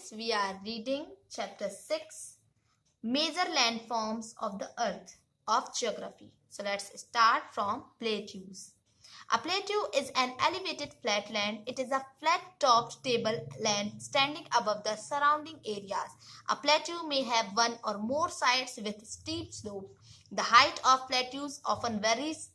students, we are reading chapter 6, Major Landforms of the Earth of Geography. So let's start from plateaus. A plateau is an elevated flatland. It is a flat-topped tableland standing above the surrounding areas. A plateau may have one or more sides with steep slopes. The height of plateaus often varies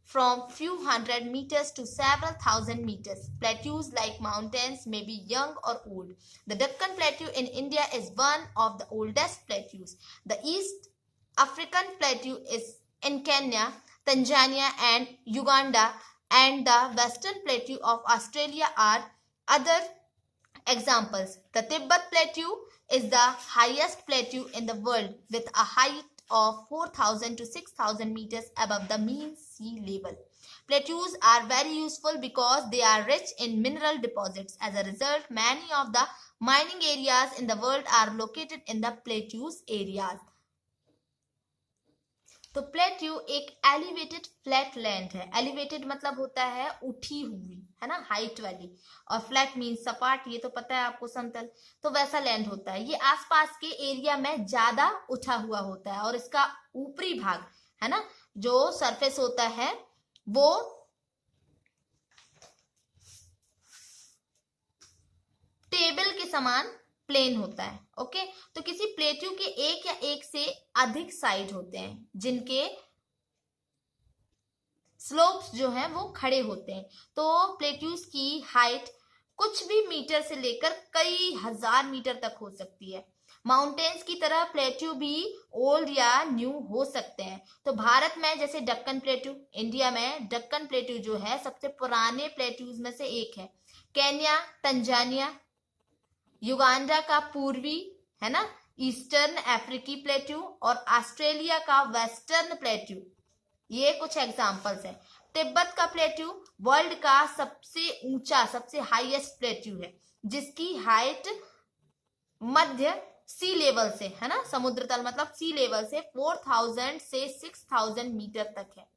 from few hundred meters to several thousand meters. Plateaus, like mountains, may be young or old. The Deccan Plateau in India is one of the oldest plateaus. The East African Plateau is in Kenya, Tanzania and Uganda, and the Western Plateau of Australia are other examples. The Tibet Plateau is the highest plateau in the world with a height of 4,000 to 6,000 meters above the mean sea level. Plateaus are very useful because they are rich in mineral deposits. As a result, many of the mining areas in the world are located in the plateaus areas. तो plateau एक elevated flat land है. Elevated मतलब होता है उठी हुई, है ना, हाइट वाली, और फ्लैट मीन सपाट, ये तो पता है आपको, समतल. तो वैसा लैंड होता है. ये आसपास के एरिया में ज्यादा उठा हुआ होता है और इसका ऊपरी भाग, है ना, जो सरफेस होता है वो टेबल के समान प्लेन होता है. ओके, तो किसी प्लेट्यू के एक या एक से अधिक साइड होते हैं जिनके स्लोप्स जो हैं वो खड़े होते हैं. तो प्लेट्यूज की हाइट कुछ भी मीटर से लेकर कई हजार मीटर तक हो सकती है. माउंटेन्स की तरह प्लेट्यू भी ओल्ड या न्यू हो सकते हैं. तो भारत में जैसे डक्कन प्लेट्यू, इंडिया में डक्कन प्लेट्यू जो है सबसे पुराने प्लेट्यूज में से एक है. केन्या, तंजानिया, युगांडा का पूर्वी, है ना, ईस्टर्न अफ्रीकी प्लेट्यू और ऑस्ट्रेलिया का वेस्टर्न प्लेट्यू, ये कुछ एग्जांपल्स हैं. तिब्बत का प्लेट्यू वर्ल्ड का सबसे ऊंचा, सबसे हाईएस्ट प्लेट्यू है जिसकी हाइट मध्य सी लेवल से, है ना, समुद्र तल मतलब सी लेवल से 4000 से 6000 मीटर तक है.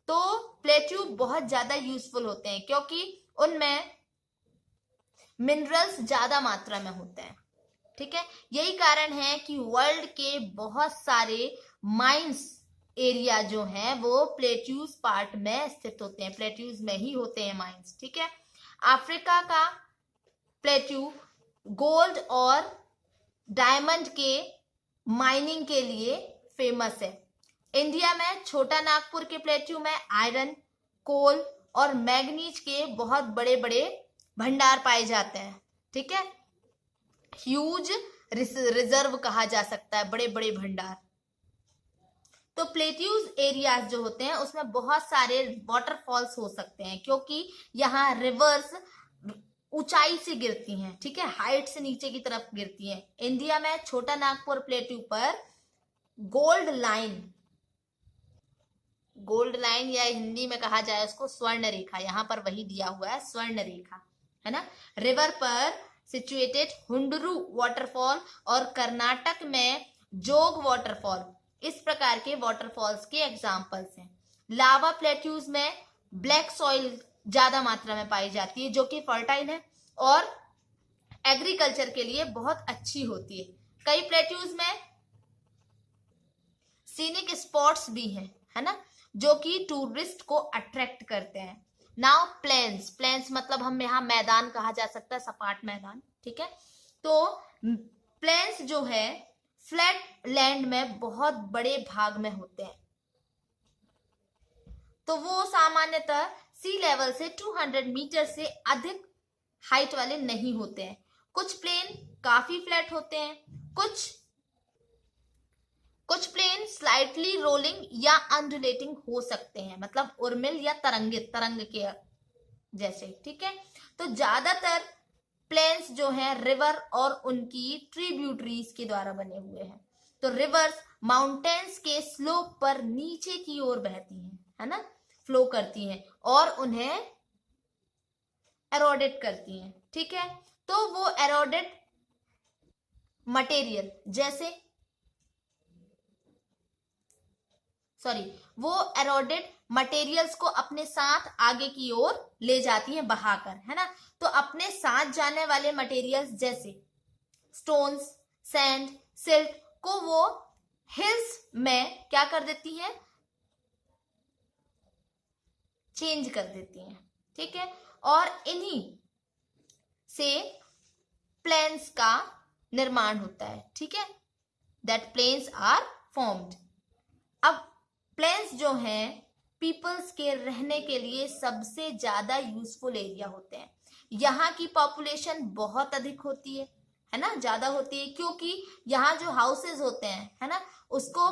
तो प्लेट्यू बहुत ज्यादा यूजफुल होते हैं क्योंकि उनमें मिनरल्स ज्यादा मात्रा में होते हैं. ठीक है, यही कारण है कि वर्ल्ड के बहुत सारे माइंस एरिया जो हैं वो प्लेट्यूज पार्ट में स्थित होते हैं, प्लेट्यूज में ही होते हैं माइंस. ठीक है, अफ्रीका का प्लेट्यू गोल्ड और डायमंड के माइनिंग के लिए फेमस है. इंडिया में छोटा नागपुर के प्लेट्यू में आयरन, कोल और मैग्नीज के बहुत बड़े बड़े भंडार पाए जाते हैं. ठीक है, ह्यूज रिजर्व कहा जा सकता है, बड़े बड़े भंडार. तो प्लेट्यूज एरियाज जो होते हैं उसमें बहुत सारे वाटरफॉल्स हो सकते हैं क्योंकि यहाँ रिवर्स ऊंचाई से गिरती हैं. ठीक है, हाइट से नीचे की तरफ गिरती हैं. इंडिया में छोटा नागपुर प्लेट्यू पर गोल्ड लाइन या हिंदी में कहा जाए उसको स्वर्ण रेखा, यहाँ पर वही दिया हुआ है, स्वर्ण रेखा, है ना. रिवर पर सिचुएटेड हुंडरू वाटरफॉल और कर्नाटक में जोग वाटरफॉल इस प्रकार के वाटरफॉल्स के एग्जांपल्स हैं. लावा प्लेट्यूज में ब्लैक सॉइल ज्यादा मात्रा में पाई जाती है जो कि फर्टाइल है और एग्रीकल्चर के लिए बहुत अच्छी होती है. कई प्लेट्यूज में सीनिक स्पॉट्स भी हैं, है ना, जो कि टूरिस्ट को अट्रैक्ट करते हैं. नाउ प्लेन्स मतलब हम यहाँ मैदान कहा जा सकता है, सपाट मैदान. ठीक है, तो प्लेन्स जो है फ्लैट लैंड में बहुत बड़े भाग में होते हैं. तो वो सामान्यतः सी लेवल से 200 मीटर से अधिक हाइट वाले नहीं होते हैं. कुछ प्लेन काफी फ्लैट होते हैं, कुछ प्लेन स्लाइटली रोलिंग या अंडुलेटिंग हो सकते हैं, मतलब उर्मिल या तरंग के जैसे. ठीक है, तो ज्यादातर प्लेन्स जो हैं रिवर और उनकी ट्रिब्यूटरीज के द्वारा बने हुए हैं. तो रिवर्स माउंटेन्स के स्लोप पर नीचे की ओर बहती हैं, है ना, फ्लो करती हैं और उन्हें एरोडेट करती हैं. ठीक है, तो वो एरोडेड मटेरियल वो एरोडेड मटेरियल्स को अपने साथ आगे की ओर ले जाती हैं बहाकर, है ना. तो अपने साथ जाने वाले मटेरियल्स जैसे स्टोन्स, सैंड, सिल्ट को वो हिल्स में क्या कर देती हैं, चेंज कर देती हैं, ठीक है। और इन्हीं से प्लेन्स का निर्माण होता है, ठीक है, दैट प्लेन्स आर फॉर्म्ड। अब प्लेन्स जो हैं पीपल्स के रहने के लिए सबसे ज्यादा यूजफुल एरिया होते हैं। यहाँ की पॉपुलेशन बहुत अधिक होती है ना, ज्यादा होती है, क्योंकि यहाँ जो हाउसेस होते हैं, है ना, उसको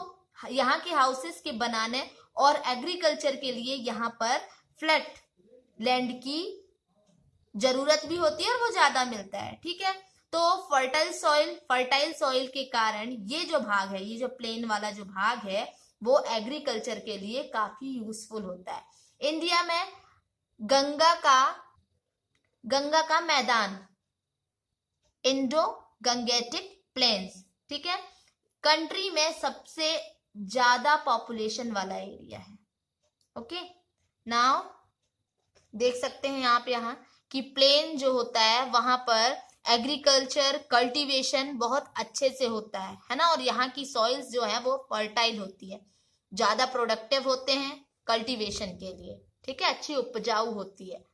यहाँ के हाउसेस के बनाने और एग्रीकल्चर के लिए यहाँ पर फ्लैट लैंड की जरूरत भी होती है और वो ज्यादा मिलता है, ठीक है। तो फर्टाइल सॉइल के कारण ये जो भाग है, ये जो प्लेन वाला जो भाग है, वो एग्रीकल्चर के लिए काफी यूजफुल होता है। इंडिया में गंगा का मैदान, इंडो गंगेटिक प्लेन्स, ठीक है, कंट्री में सबसे ज्यादा पॉपुलेशन वाला एरिया है। ओके, नाउ देख सकते हैं आप यहाँ कि प्लेन जो होता है वहां पर एग्रीकल्चर कल्टीवेशन बहुत अच्छे से होता है ना, और यहाँ की सॉइल्स जो है वो फर्टाइल होती है, ज्यादा प्रोडक्टिव होते हैं कल्टीवेशन के लिए, ठीक है, अच्छी उपजाऊ होती है।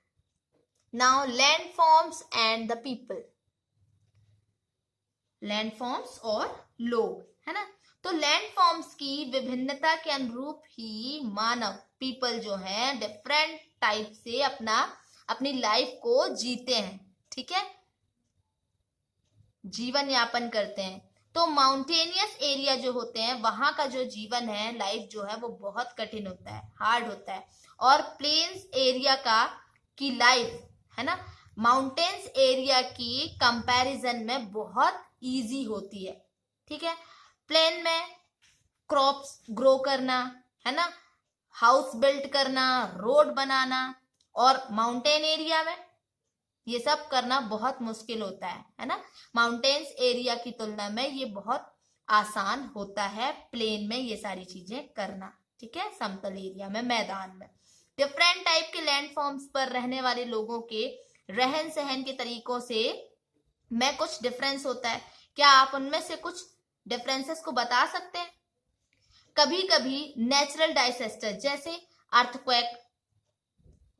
Now landforms and the people, landforms और लोग, है ना। तो लैंडफॉर्म्स की विभिन्नता के अनुरूप ही मानव, पीपल जो है डिफरेंट टाइप से अपनी लाइफ को जीते हैं, ठीक है, जीवन यापन करते हैं। तो माउंटेनियस एरिया जो होते हैं वहां का जो जीवन है, लाइफ जो है वो बहुत कठिन होता है, हार्ड होता है, और प्लेन्स एरिया की लाइफ, है ना, माउंटेन्स एरिया की कंपैरिजन में बहुत इजी होती है, ठीक है। प्लेन में क्रॉप्स ग्रो करना, है ना, हाउस बिल्ड करना, रोड बनाना, और माउंटेन एरिया में ये सब करना बहुत मुश्किल होता है ना। माउंटेन्स एरिया की तुलना में ये बहुत आसान होता है प्लेन में ये सारी चीजें करना, ठीक है, समतल एरिया में, मैदान में। डिफरेंट टाइप के लैंडफॉर्म्स पर रहने वाले लोगों के रहन सहन के तरीकों से में कुछ डिफरेंस होता है। क्या आप उनमें से कुछ डिफरेंसेस को बता सकते हैं? कभी कभी नेचुरल डिजास्टर जैसे अर्थक्वेक,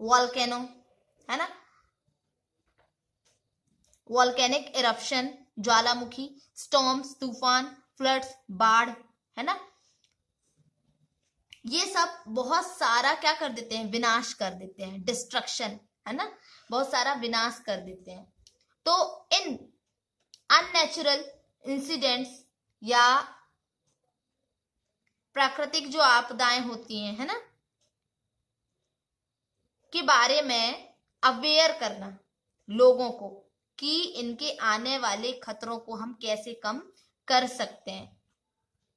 वॉल्केनो, है ना, वॉल्केनिक इरप्शन, ज्वालामुखी, स्टॉर्म्स, तूफान, फ्लड्स, बाढ़, है ना, ये सब बहुत सारा क्या कर देते हैं, विनाश कर देते हैं, डिस्ट्रक्शन, है ना, बहुत सारा विनाश कर देते हैं। तो इन अननेचुरल इंसिडेंट्स या प्राकृतिक जो आपदाएं होती हैं, है ना, के बारे में अवेयर करना लोगों को कि इनके आने वाले खतरों को हम कैसे कम कर सकते हैं,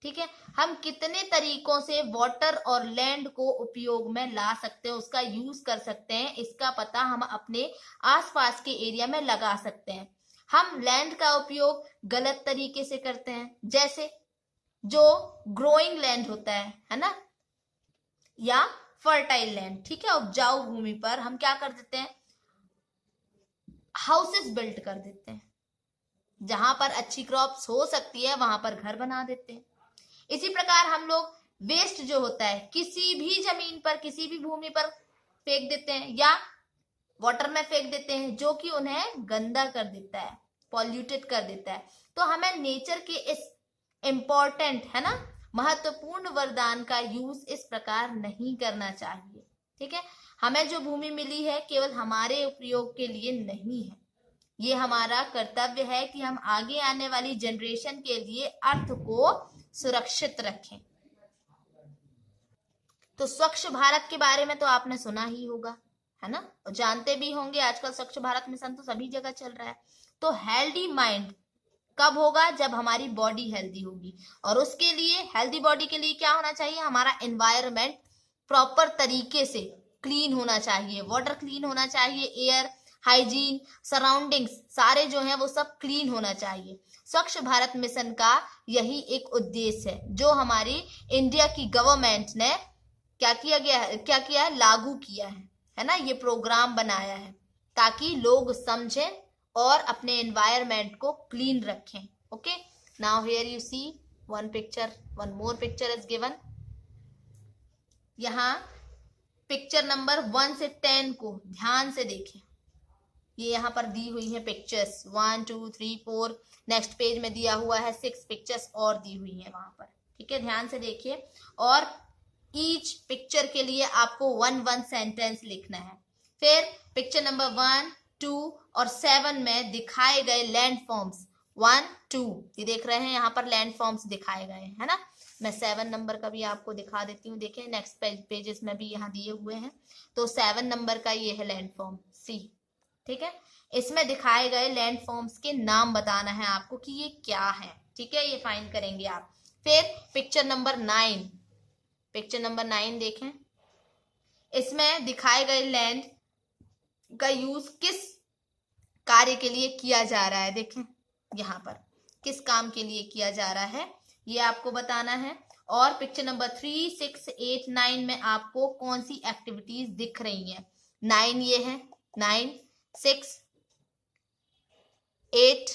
ठीक है, हम कितने तरीकों से वाटर और लैंड को उपयोग में ला सकते हैं, उसका यूज कर सकते हैं, इसका पता हम अपने आसपास के एरिया में लगा सकते हैं। हम लैंड का उपयोग गलत तरीके से करते हैं, जैसे जो ग्रोइंग लैंड होता है ना, या फर्टाइल लैंड, ठीक है, उपजाऊ भूमि पर हम क्या कर देते हैं, हाउसेस बिल्ड कर देते हैं, जहां पर अच्छी क्रॉप्स हो सकती है वहां पर घर बना देते हैं। इसी प्रकार हम लोग वेस्ट जो होता है किसी भी जमीन पर, किसी भी भूमि पर फेंक देते हैं या वाटर में फेंक देते हैं, जो कि उन्हें गंदा कर देता है, पॉल्यूटेड कर देता है। तो हमें नेचर के इस इम्पोर्टेंट, है ना, महत्वपूर्ण वरदान का यूज इस प्रकार नहीं करना चाहिए, ठीक है। हमें जो भूमि मिली है केवल हमारे उपयोग के लिए नहीं है, ये हमारा कर्तव्य है कि हम आगे आने वाली जनरेशन के लिए अर्थ को सुरक्षित रखें। तो स्वच्छ भारत के बारे में तो आपने सुना ही होगा, है ना, और जानते भी होंगे, आजकल स्वच्छ भारत मिशन तो सभी जगह चल रहा है। तो हेल्दी माइंड कब होगा, जब हमारी बॉडी हेल्दी होगी, और उसके लिए हेल्दी बॉडी के लिए क्या होना चाहिए, हमारा एनवायरनमेंट प्रॉपर तरीके से क्लीन होना चाहिए, वाटर क्लीन होना चाहिए, एयर हाइजीन, सराउंडिंग्स सारे जो हैं वो सब क्लीन होना चाहिए। स्वच्छ भारत मिशन का यही एक उद्देश्य है, जो हमारी इंडिया की गवर्नमेंट ने क्या किया है, लागू किया है ना, ये प्रोग्राम बनाया है ताकि लोग समझें और अपने एनवायरमेंट को क्लीन रखें। Okay, now here you see one more picture is given. यहाँ पिक्चर नंबर 1 से 10 को ध्यान से देखें। ये यहाँ पर दी हुई है पिक्चर्स 1 2 3 4, नेक्स्ट पेज में दिया हुआ है 6 पिक्चर्स और दी हुई है वहां पर। ठीक है, ध्यान से देखिए और ईच पिक्चर के लिए आपको 1 सेंटेंस लिखना है। फिर पिक्चर नंबर 1 2 और 7 में दिखाए गए लैंडफॉर्म्स 1 2, ये देख रहे हैं यहाँ पर लैंडफॉर्म्स दिखाए गए हैं, है ना। मैं 7 नंबर का भी आपको दिखा देती हूँ। देखें नेक्स्ट पेजेस में भी यहाँ दिए हुए हैं। तो 7 नंबर का ये है लैंडफॉर्म सी। ठीक है, इसमें दिखाए गए लैंडफॉर्म्स के नाम बताना है आपको कि ये क्या है। ठीक है, ये फाइंड करेंगे आप। फिर पिक्चर नंबर 9 देखें। इसमें दिखाए गए लैंड का यूज किस कार्य के लिए किया जा रहा है। देखें यहाँ पर किस काम के लिए किया जा रहा है ये आपको बताना है। और पिक्चर नंबर 3 6 8 9 में आपको कौन सी एक्टिविटीज दिख रही हैं। 9 ये है, 9 6 8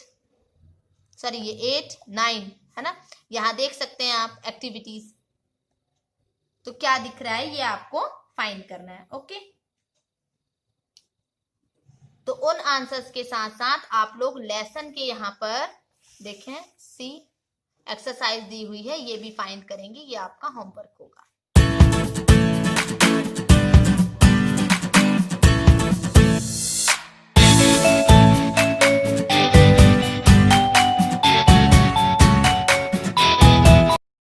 सॉरी ये 8 9 है ना। यहां देख सकते हैं आप एक्टिविटीज। तो क्या दिख रहा है ये आपको फाइंड करना है। ओके, तो उन आंसर्स के साथ साथ आप लोग लेसन के यहाँ पर देखें सी एक्सरसाइज दी हुई है, ये भी फाइंड करेंगे। ये आपका होमवर्क होगा।